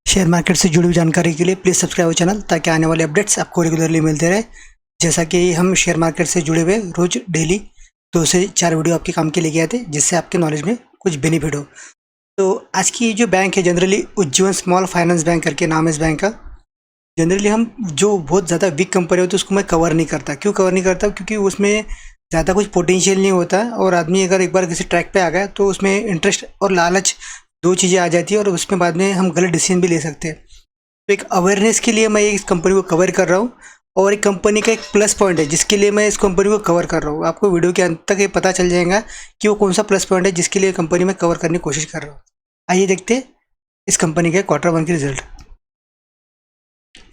Share market से जुड़ी हुई जानकारी के लिए प्लीज़ सब्सक्राइब चैनल ताकि आने वाले अपडेट्स आपको रेगुलरली मिलते रहे। जैसा कि हम शेयर मार्केट से जुड़े हुए रोज डेली 2 से 4 वीडियो आपके काम के लेके आते हैं, जिससे आपके नॉलेज में कुछ बेनिफिट हो। तो आज की जो बैंक है generally Ujjivan small finance bank करके नाम है इस बैंक का। जनरली हम जो बहुत ज़्यादा वीक कंपनी होती है उसको मैं कवर नहीं करता। क्यों कवर नहीं करता? क्योंकि उसमें ज़्यादा कुछ पोटेंशियल नहीं होता और आदमी अगर एक बार किसी ट्रैक पे आ गया तो उसमें इंटरेस्ट और लालच दो चीज़ें आ जाती है और उसमें बाद में हम गलत डिसीजन भी ले सकते हैं। तो एक अवेयरनेस के लिए मैं इस कंपनी को कवर कर रहा हूँ और एक कंपनी का एक प्लस पॉइंट है जिसके लिए मैं इस कंपनी को कवर कर रहा हूँ। आपको वीडियो के अंत तक ये पता चल जाएगा कि वो कौन सा प्लस पॉइंट है जिसके लिए कंपनी में कवर करने की कोशिश कर रहा हूँ। आइए देखते हैं इस कंपनी के Q1 के रिजल्ट।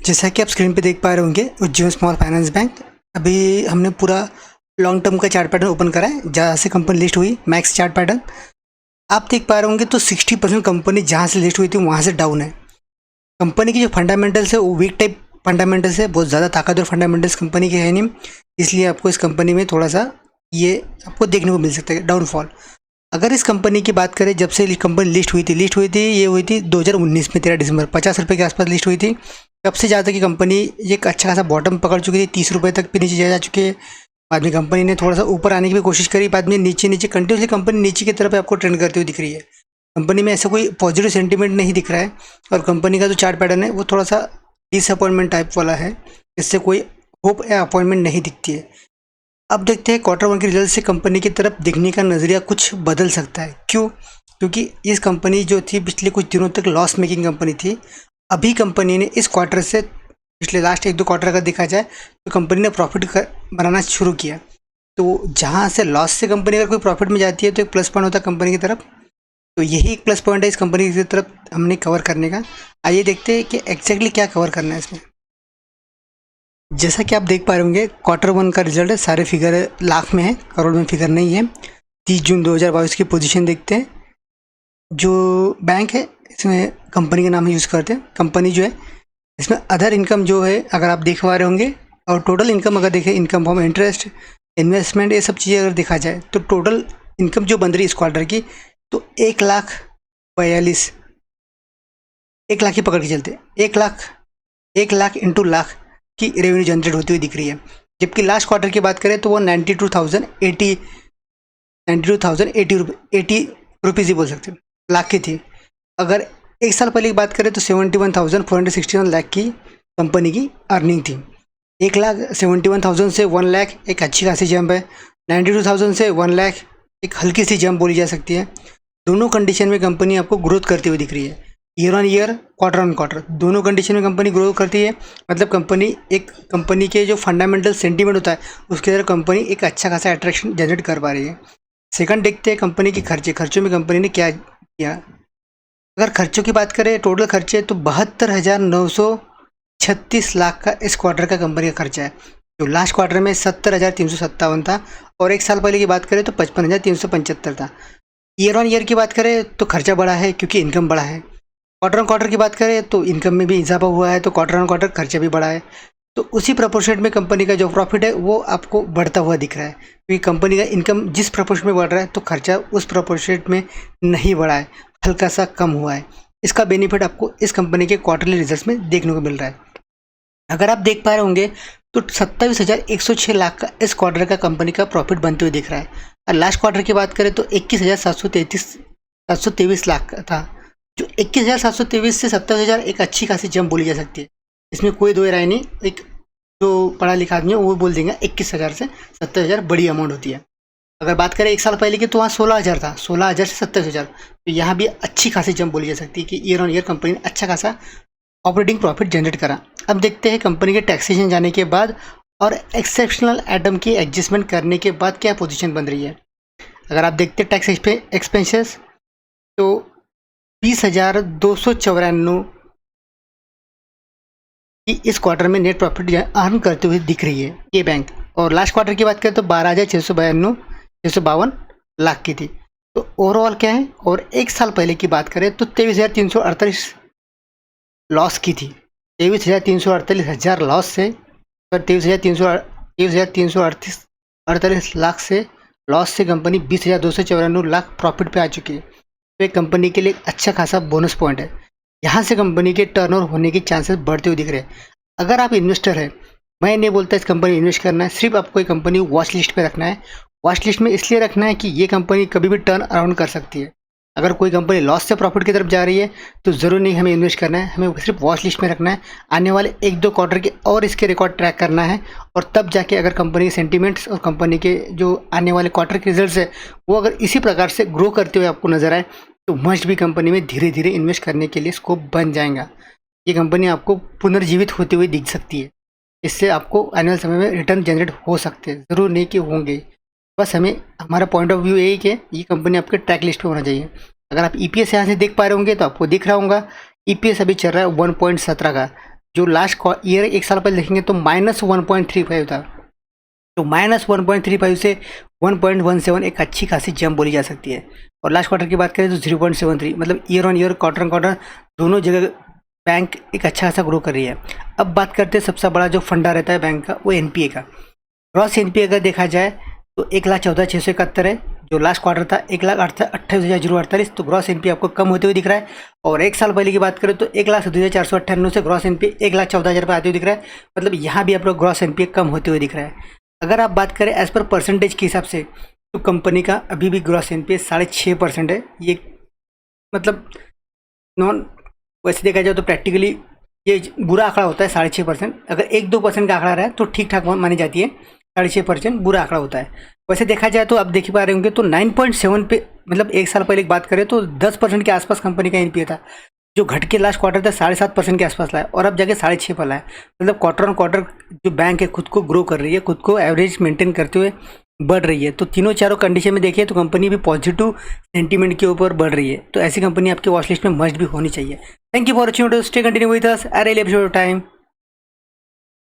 जैसा कि आप स्क्रीन पे देख पा रहे होंगे उज्जीवन स्मॉल फाइनेंस बैंक। अभी हमने पूरा लॉन्ग टर्म का चार्ट पैटर्न ओपन करा है जहाँ से कंपनी लिस्ट हुई, मैक्स चार्ट पैटर्न आप देख पा रहे होंगे। तो 60% कंपनी जहाँ से लिस्ट हुई थी वहाँ से डाउन है। कंपनी की जो फंडामेंटल्स है वो वीक टाइप फंडामेंटल्स है, बहुत ज़्यादा ताकतवर फंडामेंटल्स कंपनी के है नहीं, इसलिए आपको इस कंपनी में थोड़ा सा ये आपको देखने को मिल सकता है डाउनफॉल। अगर इस कंपनी की बात करें जब से कंपनी लिस्ट हुई थी ये हुई थी 2019 में 13 दिसंबर 50 रुपये के आसपास लिस्ट हुई थी। तब से ज़्यादा की कंपनी एक अच्छा खासा बॉटम पकड़ चुकी थी, 30 रुपये तक भी नीचे जा चुकी है। बाद में कंपनी ने थोड़ा सा ऊपर आने की भी कोशिश करी, बाद में नीचे कंटिन्यूसली कंपनी नीचे की तरफ आपको ट्रेंड करती हुई दिख रही है। कंपनी में ऐसा कोई पॉजिटिव सेंटीमेंट नहीं दिख रहा है और कंपनी का जो चार्ट पैटर्न है वो थोड़ा सा डिसअपॉइंटमेंट टाइप वाला है, इससे कोई होप या अपॉइंटमेंट नहीं दिखती है। अब देखते हैं Q1 के रिजल्ट से कंपनी की तरफ देखने का नज़रिया कुछ बदल सकता है। क्यों? क्योंकि इस कंपनी जो थी पिछले कुछ दिनों तक लॉस मेकिंग कंपनी थी। अभी कंपनी ने इस क्वार्टर से पिछले लास्ट 1-2 क्वार्टर अगर देखा जाए तो कंपनी ने प्रॉफिट बनाना शुरू किया। तो जहाँ से लॉस से कंपनी अगर कोई प्रॉफिट में जाती है तो एक प्लस पॉइंट होता है कंपनी की तरफ। तो यही एक प्लस पॉइंट है इस कंपनी की तरफ हमने कवर करने का। आइए देखते हैं कि एग्जैक्टली क्या कवर करना है इसमें। जैसा कि आप देख पा रहे होंगे Q1 का रिजल्ट है, सारे फिगर लाख में है, करोड़ में फिगर नहीं है। 30 जून 2022 की पोजीशन देखते हैं। जो बैंक है इसमें कंपनी का नाम यूज़ करते हैं। कंपनी जो है इसमें अदर इनकम जो है अगर आप देख पा रहे होंगे और टोटल इनकम अगर देखें, इनकम फॉर्म इंटरेस्ट इन्वेस्टमेंट ये सब चीज़ें अगर देखा जाए तो टोटल इनकम जो बन रही है इस क्वार्टर की तो 1,42,000 1 लाख ही पकड़ के चलते, 1 लाख इंटू लाख की रेवेन्यू जनरेट होती हुई दिख रही है। जबकि लास्ट क्वार्टर की बात करें तो वो 92,080 रुपीज़ ही बोल सकते हैं, लाख की थी। अगर एक साल पहले की बात करें तो 71,461 लाख की कंपनी की अर्निंग थी। 1,71,000 से 1 लाख एक अच्छी खासी जंप है। 92,000 से 1 लाख एक हल्की सी जंप बोली जा सकती है। दोनों कंडीशन में कंपनी आपको ग्रोथ करती हुई दिख रही है, year on year, quarter on quarter, दोनों कंडीशन में कंपनी ग्रो करती है। मतलब कंपनी के जो फंडामेंटल सेंटीमेंट होता है उसके अंदर कंपनी एक अच्छा खासा अट्रैक्शन जनरेट कर पा रही है। सेकंड देखते हैं कंपनी के खर्चों में कंपनी ने क्या किया। अगर खर्चों की बात करें टोटल खर्चे तो 72,936 लाख का इस क्वार्टर का कंपनी का खर्चा है, जो लास्ट क्वार्टर में 70,357 था और एक साल पहले की बात करें तो 55,375 था। ईयर ऑन ईयर की बात करें तो खर्चा बढ़ा है क्योंकि इनकम बढ़ा है। क्वार्टर ऑन क्वार्टर की बात करें तो इनकम में भी इजाफा हुआ है तो क्वार्टर ऑन क्वार्टर खर्चा भी बढ़ा है। तो उसी प्रपोर्शन में कंपनी का जो प्रॉफिट है वो आपको बढ़ता हुआ दिख रहा है, क्योंकि कंपनी का इनकम जिस प्रपोर्शन में बढ़ रहा है तो खर्चा उस प्रपोर्शन में नहीं बढ़ा है, हल्का सा कम हुआ है। इसका बेनिफिट आपको इस कंपनी के क्वार्टरली रिजल्ट्स में देखने को मिल रहा है। अगर आप देख पा रहे होंगे तो 27,106 लाख का इस क्वार्टर का कंपनी का प्रॉफिट बनते हुए दिख रहा है। और लास्ट क्वार्टर की बात करें तो 21,723 लाख का था, जो 21,723 से 27,000 एक अच्छी खासी जंप बोली जा सकती है। इसमें कोई दो राय नहीं, एक जो पढ़ा लिखा आदमी है वो बोल देंगे 21,000 से 27,000 बड़ी अमाउंट होती है। अगर बात करें एक साल पहले की तो वहाँ 16,000 था, 16,000 से 27,000, तो यहाँ भी अच्छी खासी जंप बोली जा सकती है कि ईयर ऑन ईयर कंपनी ने अच्छा खासा ऑपरेटिंग प्रॉफिट जनरेट करा। अब देखते हैं कंपनी के टैक्सेशन जाने के बाद और एक्सेप्शनल आइटम की एडजस्टमेंट करने के बाद क्या पोजीशन बन रही है। अगर आप देखते हैं टैक्स एक्सपेंसेस तो 20,294 की इस क्वार्टर में नेट प्रॉफिट अर्न करते हुए दिख रही है ये बैंक। और लास्ट क्वार्टर की बात करें तो 12,652 लाख की थी। तो ओवरऑल क्या है, और एक साल पहले की बात करें तो 23,348 लॉस की थी। 23,348 लॉस से 23,338 लाख से लॉस से कंपनी 20,294 लाख प्रॉफिट पे आ चुकी है। तो एक कंपनी के लिए अच्छा खासा बोनस पॉइंट है। यहाँ से कंपनी के टर्नओवर होने के चांसेस बढ़ते हुए दिख रहे हैं। अगर आप इन्वेस्टर हैं, मैं नहीं बोलता इस कंपनी में इन्वेस्ट करना है, सिर्फ आपको ये कंपनी वॉच लिस्ट पे रखना है। वॉच लिस्ट में इसलिए रखना है कि ये कंपनी कभी भी टर्न अराउंड कर सकती है। अगर कोई कंपनी लॉस से प्रॉफिट की तरफ जा रही है तो ज़रूर नहीं हमें इन्वेस्ट करना है, हमें सिर्फ वॉच लिस्ट में रखना है। आने वाले 1-2 क्वार्टर के और इसके रिकॉर्ड ट्रैक करना है, और तब जाके अगर कंपनी के सेंटीमेंट्स और कंपनी के जो आने वाले क्वार्टर के रिजल्ट्स है वो अगर इसी प्रकार से ग्रो करते हुए आपको नजर आए तो मस्ट भी कंपनी में धीरे धीरे इन्वेस्ट करने के लिए स्कोप बन जाएगा। ये कंपनी आपको पुनर्जीवित होते हुए दिख सकती है। इससे आपको आने वाले समय में रिटर्न जनरेट हो सकते हैं, ज़रूर नहीं कि होंगे। बस हमें हमारा पॉइंट ऑफ व्यू यही कि ये कंपनी आपके ट्रैक लिस्ट पे होना चाहिए। अगर आप ईपीएस यहाँ से देख पा रहे होंगे तो आपको दिख रहा होगा ईपीएस अभी चल रहा है 1.17 का। जो लास्ट ईयर 1 साल पहले देखेंगे तो -1.35 था। तो -1.35 से 1.17 एक अच्छी खासी जंप बोली जा सकती है। और लास्ट क्वार्टर की बात करें तो 0.73, मतलब year on year quarter on quarter दोनों जगह बैंक एक अच्छा खासा ग्रो कर रही है। अब बात करते हैं सबसे बड़ा जो फंडा रहता है बैंक का, वो एनपीए का। ग्रॉस एनपीए अगर देखा जाए तो 1,14,671 है। जो लास्ट क्वार्टर था 1,28,048, तो ग्रॉस एनपीए आपको कम होते हुए दिख रहा है। और 1 साल पहले की बात करें तो 1,02,498 से ग्रॉस एनपीए 1,14,000 पर आते हुए दिख रहा है। मतलब यहाँ भी आपको ग्रॉस एनपीए कम होते हुए दिख रहा है। अगर आप बात करें एज पर परसेंटेज के हिसाब से तो कंपनी का अभी भी ग्रॉस एनपीए 6.5% है। ये मतलब नॉन वैसे देखा जाए तो प्रैक्टिकली ये बुरा आंकड़ा होता है 6.5%। अगर 1-2% का आंकड़ा रहा है तो ठीक ठाक मानी जाती है। 6.5% बुरा आंकड़ा होता है। वैसे देखा जाए तो आप देख पा रहे होंगे तो 9.7 पे, मतलब 1 साल पहले की बात करें तो 10% के आसपास कंपनी का एनपीए था, जो घट के लास्ट क्वार्टर था 7.5% के आसपास लाया और अब जाके 6.5 पर लाया। मतलब क्वार्टर ऑन क्वार्टर जो बैंक है खुद को ग्रो कर रही है, खुद को एवरेज मेंटेन करते हुए बढ़ रही है। तो तीनों चारों कंडीशन में देखिए तो कंपनी भी पॉजिटिव सेंटीमेंट के ऊपर बढ़ रही है। तो ऐसी कंपनी आपके वॉच लिस्ट में मस्ट भी होनी चाहिए। Thank you for watching, stay continue with us, I really appreciate your time.